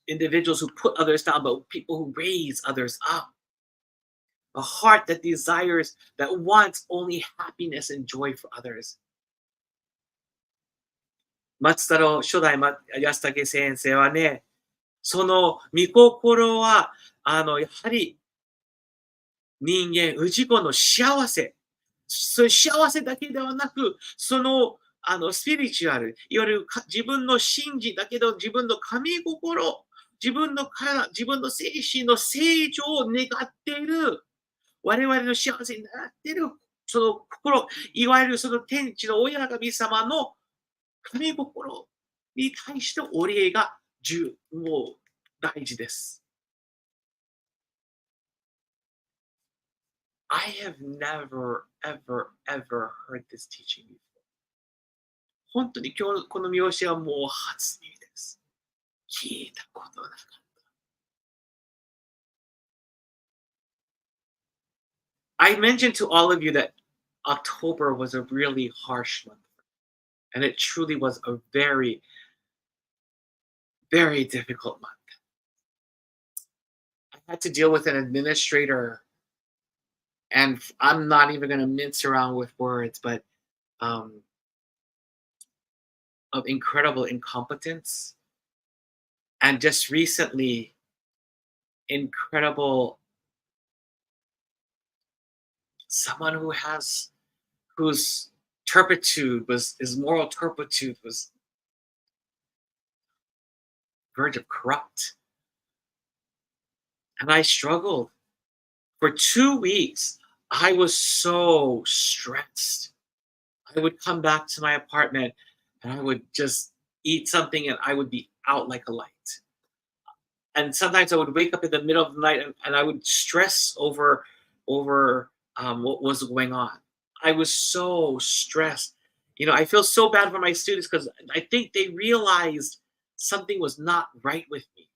Speaker 2: individuals who put others down, but people who raise others up. A heart that desires, that wants only happiness and joy for others. 松太郎、初代安武先生はね、その御心は、やはり人間、氏子の幸せ、そういう幸せだけではなく、その、スピリチュアル、いわゆる自分の信じだけど、自分の神心、自分の体、自分の精神の成長を願っている、我々の幸せになっている、その心、いわゆるその天地の親神様の神心に対してお礼がもう大事です。I have never, ever, ever heard this teaching before. 本当に今日この見教えはもう初耳です。聞いたことなかった。I mentioned to all of you that October was a really harsh month. And it truly was a very, very difficult month. I had to deal with an administrator, and I'm not even going to mince around with words, but of incredible incompetence. And just recently, someone whose his moral turpitude was verge of corrupt. And I struggled For 2 weeks, I was so stressed. I would come back to my apartment and I would just eat something and I would be out like a light. And sometimes I would wake up in the middle of the night and I would stress over what was going on. I was so stressed. I feel so bad for my students because I think they realized something was not right with me.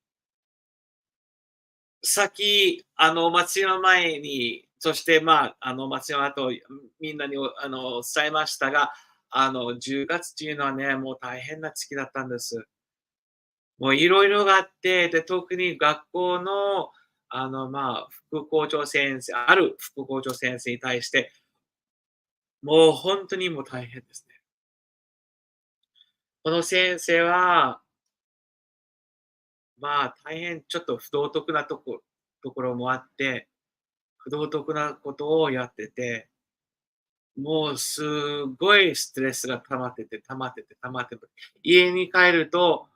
Speaker 2: さっき、祭りの前に、そして、祭りの後、みんなに伝えましたが、10月っていうのはね、もう大変な月だったんです。もういろいろがあって、で、特に学校の、副校長先生ある副校長先生に対して、もう本当にもう大変ですね。この先生は、大変ちょっと不道徳なところもあって、不道徳なことをやってて、もうすごいストレスが溜まってて、溜まってて、溜まってて、家に帰ると、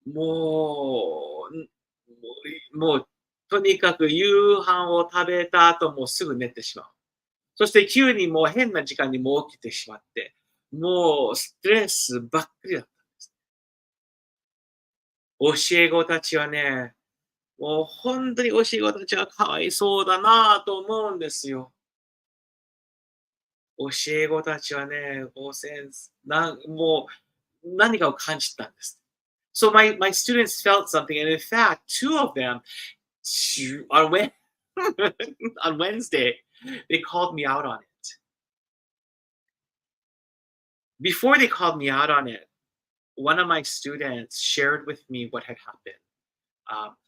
Speaker 2: もう、もうとにかく夕飯を食べた後、もうすぐ寝てしまう。そして急にもう変な時間にもう起きてしまって、もうストレスばっかりだったんです。教え子たちはね、もう本当に教え子たちはかわいそうだなぁと思うんですよ。教え子たちはね、もう何かを感じたんです。So my students felt something, and in fact, two of them on on Wednesday, they called me out on it. Before they called me out on it, one of my students shared with me what had happened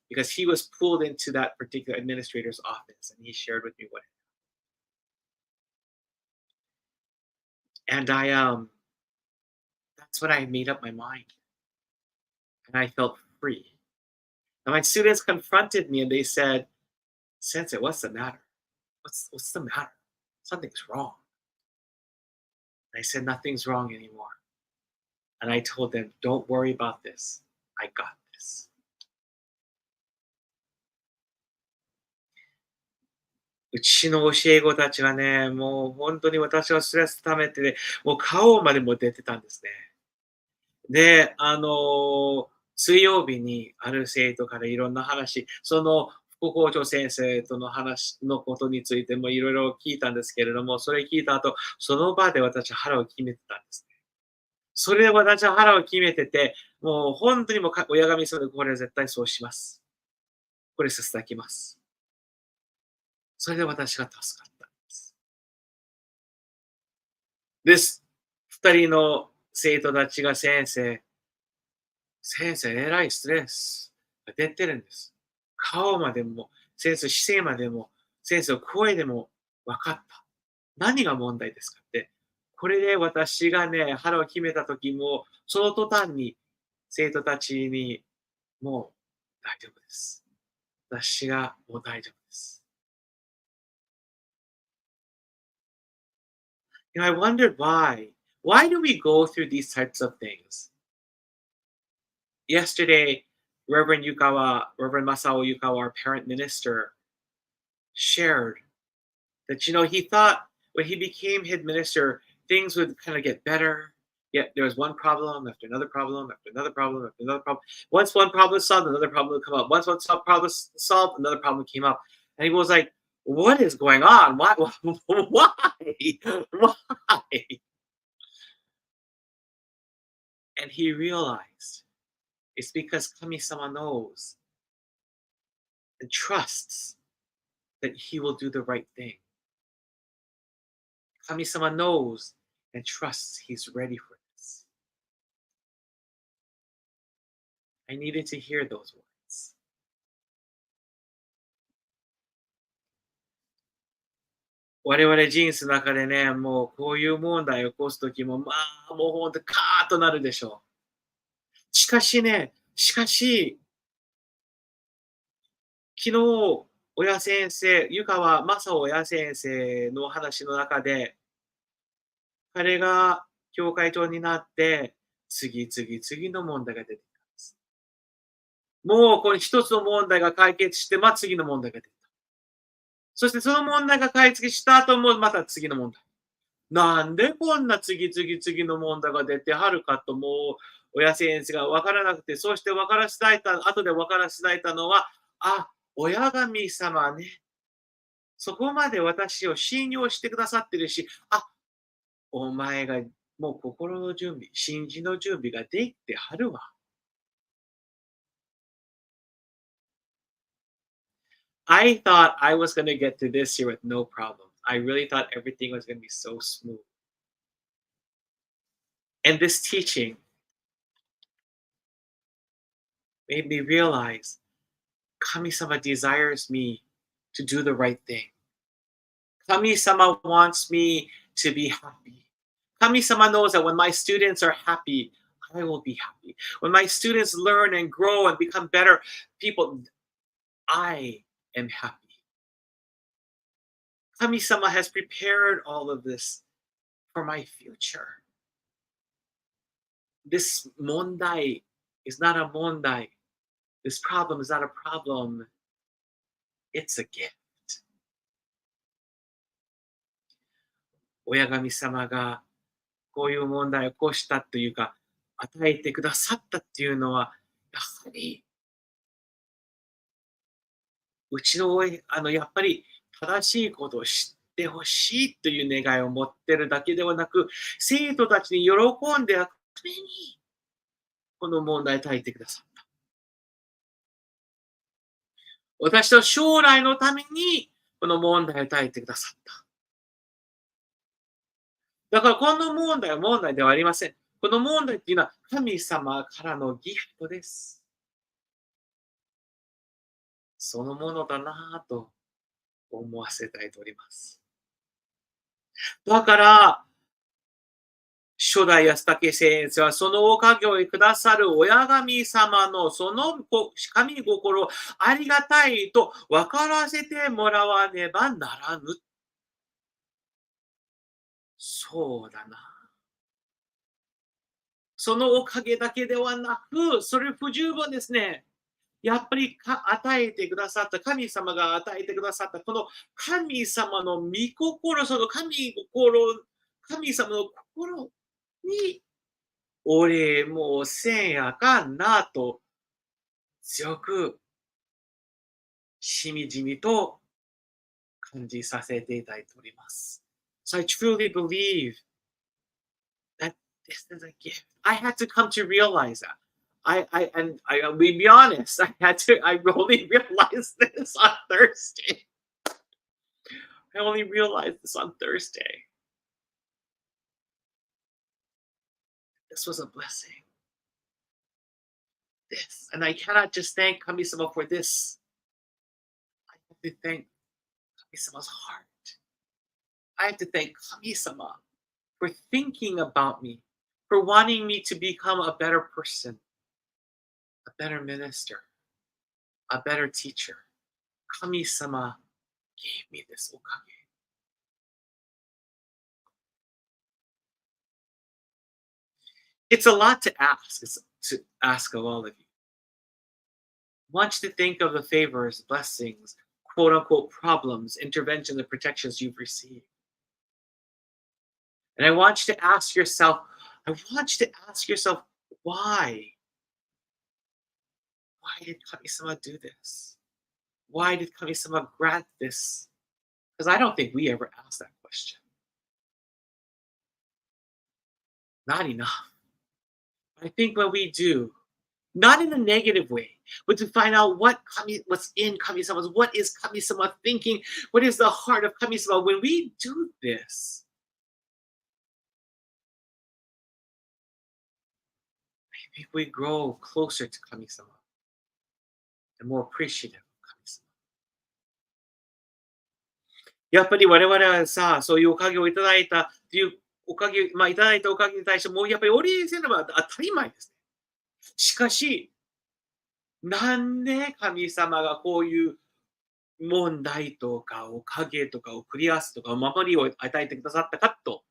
Speaker 2: because he was pulled into that particular administrator's office, and he shared with me what. And that's when I made up my mind, and I felt free. And my students confronted me, and they said, "Sensei, what's the matter? What's the matter? Something's wrong." And I said, "Nothing's wrong anymore." And I told them, "Don't worry about this. I got this." うちの教え子たちはね、もう本当に私はストレス溜めて、もう顔までも出てたんですね。で、水曜日にある生徒からいろんな話、その副校長先生との話のことについてもいろいろ聞いたんですけれども、それ聞いた後、その場で私は腹を決めてたんですね。それで私は腹を決めてて、もう本当にもう親がみそうで、これは絶対そうします。これさせていただきます。それで私が助かったんです。です。二人の生徒たちが先生、えらいストレスが出てるんです。顔までも、先生、姿勢までも、先生の声でも分かった。何が問題ですかって。これで私がね、腹を決めた時も、その途端に生徒たちに、もう大丈夫です。私がもう大丈夫です。I wondered why. Why do we go through these types of things? Yesterday, Reverend Masao Yukawa, our parent minister, shared that he thought when he became head minister, things would kind of get better. Yet there was one problem after another problem after another problem after another problem. Once one problem is solved, another problem would come up. Once one problem is solved, another problem came up. And he was like, "What is going on? Why? Why? Why?" And he realized it's because Kami-sama knows and trusts that he will do the right thing. Kami-sama knows and trusts he's ready for this. I needed to hear those words. 我々人生の中でね、もうこういう問題を起こすときも、もうほんとカーッとなるでしょう。しかし、昨日、湯川正夫親先生の話の中で、彼が教会長になって、次の問題が出てきたんです。もうこれ一つの問題が解決して、次の問題が出てきた。そしてその問題が解決した後もまた次の問題。なんでこんな次の問題が出てはるかと、もう親先生が分からなくて、そして分からしだいた、後で分からしだいたのは、あ、親神様ね。そこまで私を信用してくださってるし、あ、お前がもう心の準備、信心の準備ができてはるわ。I thought I was going to get to this year with no problem. I really thought everything was going to be so smooth. And this teaching made me realize Kami-sama desires me to do the right thing. Kami-sama wants me to be happy. Kami-sama knows that when my students are happy, I will be happy. When my students learn and grow and become better people, I am happy. Kami-sama has prepared all of this for my future. This mondai is not a mondai. This problem is not a problem. It's a gift. 親神様がこういう問題を起こしたというか、与えてくださったっていうのは、やはり、うちのやっぱり正しいことを知ってほしいという願いを持ってるだけではなく、生徒たちに喜んでやるために、この問題を解いてくださった。私の将来のために、この問題を解いてくださった。だからこの問題は問題ではありません。この問題っていうのは神様からのギフトです。そのものだなぁと思わせたいとおります。だから、初代安武先生はそのおかげをくださる親神様のその神心をありがたいと分からせてもらわねばならぬ。そうだな。そのおかげだけではなく、それ不十分ですね。やっぱり与えてくださった、神様が与えてくださった、この神様の御心、その神様の心にお礼もせんやかんなと強くしみじみと感じさせていただいております。So I truly believe that this is a gift. I had to come to realize that. I'll be honest, I only realized this on Thursday. I only realized this on Thursday. This was a blessing. This. And I cannot just thank Kami-sama for this. I have to thank Kami-sama's heart. I have to thank Kami-sama for thinking about me, for wanting me to become a better person, a better minister, a better teacher. Kami-sama gave me this okage. It's a lot to ask of all of you. I want you to think of the favors, blessings, quote unquote problems, interventions, and protections you've received. And I want you to ask yourself, why? Why did Kami-sama do this? Why did Kami-sama grant this? Because I don't think we ever asked that question. Not enough. I think when we do, not in a negative way, but to find out what's in Kami-sama, what is Kami-sama thinking, what is the heart of Kami-sama. When we do this, I think we grow closer to Kami-sama and more appreciative of Kami-sama. やっぱり我々はさ、そういうおかげをいただいたっていうおかげ、いただいたおかげに対してもうやっぱりお礼せねば当たり前ですね。しかし、なんで神様がこういう問題とかおかげとかをクリアすとかお守りを与えてくださったかと。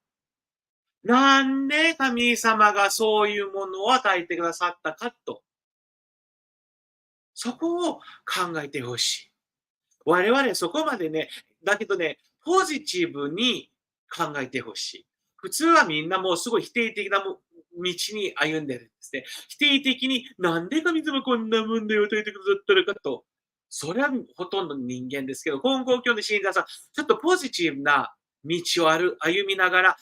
Speaker 2: なんで神様がそういうものを与えてくださったかと。そこを考えてほしい。我々そこまでね、だけどね、ポジティブに考えてほしい。普通はみんなもうすごい否定的な道に歩んでるんですね。否定的に、なんで神様こんな問題を与えてくださったのかと。それはほとんどの人間ですけど、根高教の信者さん、ちょっとポジティブな道を歩みながら、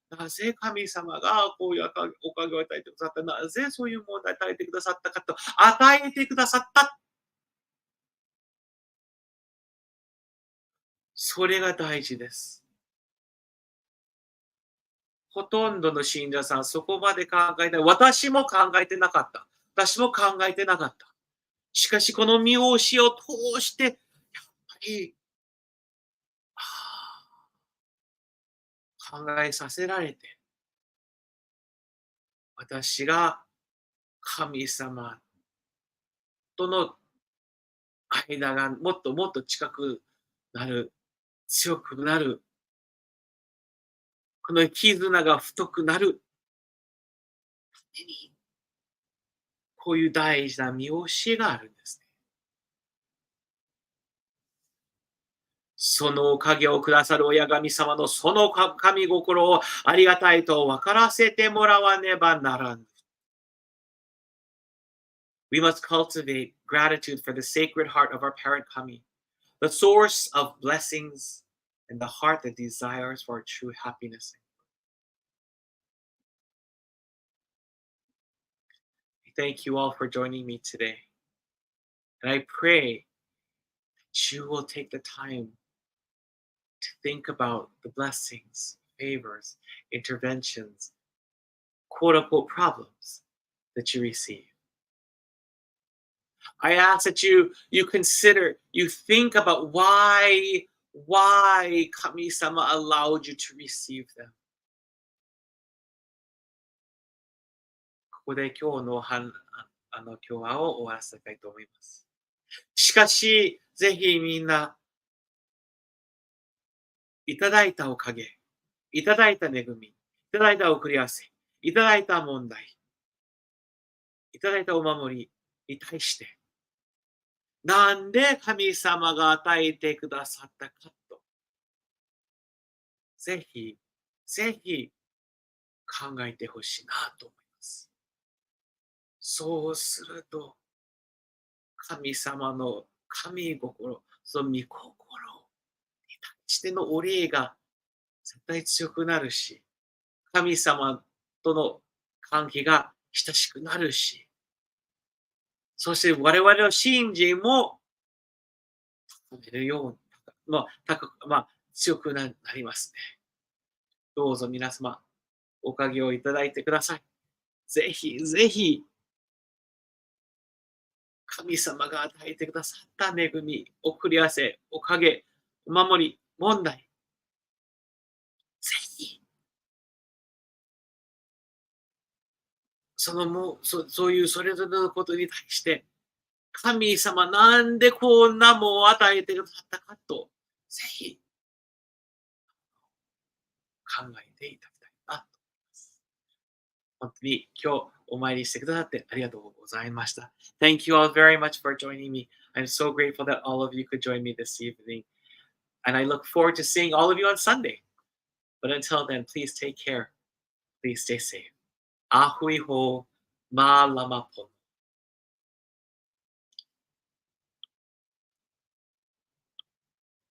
Speaker 2: なぜ神様がこういうおかげを与えてくださった、なぜそういう問題を与えてくださったかと、与えてくださった。それが大事です。ほとんどの信者さん、そこまで考えてない。私も考えてなかった。私も考えてなかった。しかし、この見教えを通して、やっぱり、考えさせられて、私が神様との間がもっともっと近くなる、強くなる、この絆が太くなるために、こういう大事な見教えがあるんですね。そのおかげをくださる親神様のその神心をありがたいと分からせてもらわねばならぬ。We must cultivate gratitude for the sacred heart of our parent kami, the source of blessings and the heart that desires for our true happiness. Thank you all for joining me today. And I pray that you will take the time to think about the blessings, favors, interventions, quote unquote problems that you receive. I ask that you consider, you think about why Kami-sama allowed you to receive them. ここで今日の教話を終わらせたいと思います。しかし、ぜひみんな、いただいたおかげ、いただいた恵み、いただいた送り合わせ、いただいた問題、いただいたお守りに対して、なんで神様が与えてくださったかと、ぜひ考えてほしいなと思います。そうすると、神様の神心、その御心に対してのお礼が絶対強くなるし、神様との関係が親しくなるし、そして我々の信心も高めるように、強くなりますね。どうぞ皆様、おかげをいただいてください。ぜひ、神様が与えてくださった恵み、送り合わせ、おかげ、お守り、問題。ぜひ、そういうそれぞれのことに対して、神様なんでこんなもんを与えてくださったかと、ぜひ、考えていただきたいなと思います。本当に今日お参りしてくださってありがとうございました。Thank you all very much for joining me. I'm so grateful that all of you could join me this evening. And I look forward to seeing all of you on Sunday. But until then, please take care. Please stay safe. Ahui ho ma lama pon.